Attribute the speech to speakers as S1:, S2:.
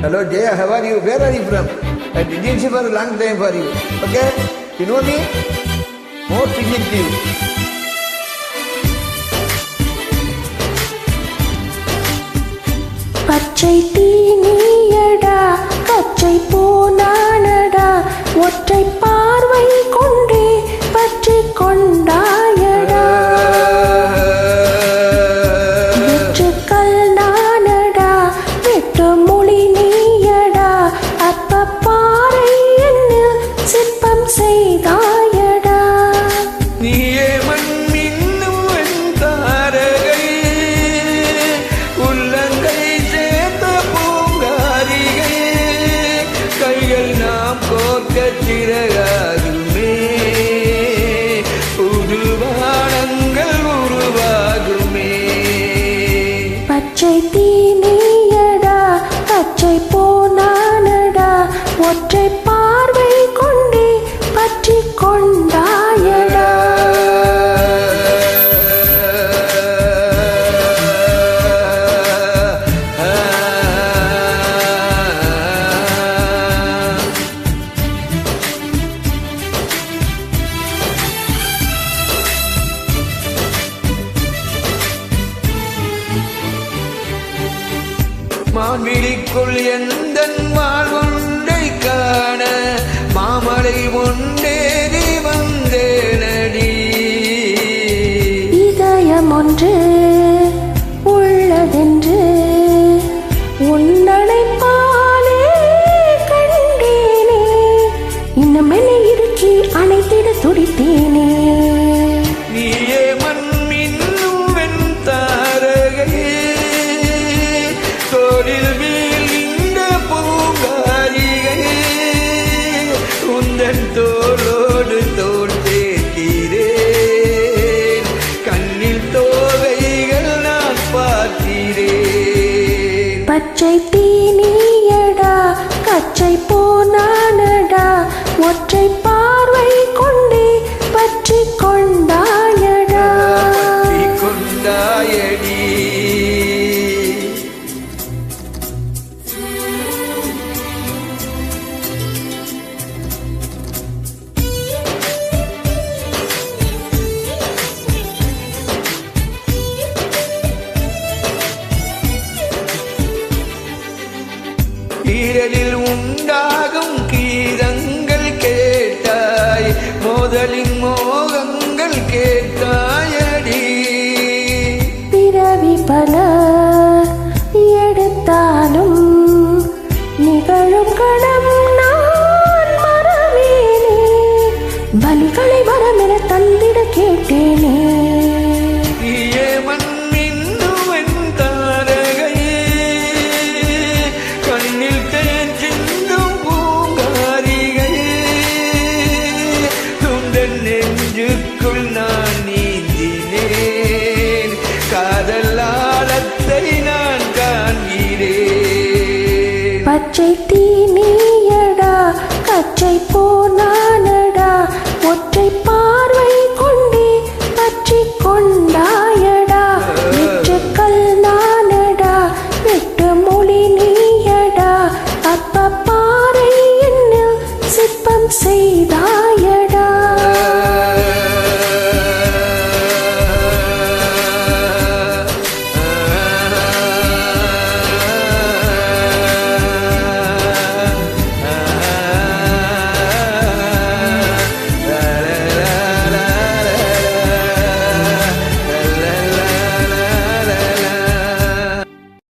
S1: Hello, Jaya. How are you? Where are you from? I didn't see for a long time for you. Okay? You know me? More dignity.
S2: பச்சை தீனியடா கச்சை போனானடா ஒற்றை பார்வை கொண்டே பற்றி கொண்டாயடா வெற்றுக்கல் நானடா வெட்டு மொழி நீயடா அப்ப பாறை என்னில் சிற்பம் செய்தாயடா
S1: நீயே மண் மின்னும் தாரகை உள்ளங்கை சேர்த்த பூங்காரிகை கைகள் நாம் கோர்க்க சிறகாகுமே புதுவானங்கள் உருவாகுமே
S2: பச்சை தீனியடா பச்சை போனானடா ஒற்றை பார்வை கொண்டே பற்றி கொண்டாயடா
S1: மான்விழிக்குள் எந்தன் வாழ்வொன்றை காண மாமலை ஒன்றேறி வந்தேனடி
S2: இதயம் ஒன்று உள்ளதென்று உன்னனை பாலே கண்டேனே இன்னும் என்னை இறுக்கி அணைத்திட துடித்தேனே
S1: நீயே மண் மின்னும் வெண்தாரகையே தோளில் வீழ்கின்ற பூங்காரிகையே உந்தன் தோளோடு தோள் சேர்க்கிறேன் கண்ணில் தோகைகள் நான் பார்க்கிறேன்
S2: பச்சை தீனியடா கச்சை போனானடா ஒற்றை பார்வை கொண்டே பற்றி கொண்டாயடா
S1: பற்றி கொண்டாயடி ஈரலில் உண்டாகும் கீதங்கள் கேட்டாய் மோதலின் மோகங்கள் கேட்டாயடி
S2: பிறவி பல எடுத்தாலும் நிகழும் கணம் நான் மறவேனே பலிகளை வரமென தந்திட கேட்டேனே
S1: நீயே மண் மின்னும் வெண்தாரகையே கண்ணில் தேன் சிந்தும் பூங்காரிகையே துந்தன் நெஞ்சுக்குள் நான் நீந்தினேன் காதல் ஆழத்தை நான் காண்கிறேன்
S2: பச்சை தீனியடா கச்சை போனானடா ஒற்றை பார்வை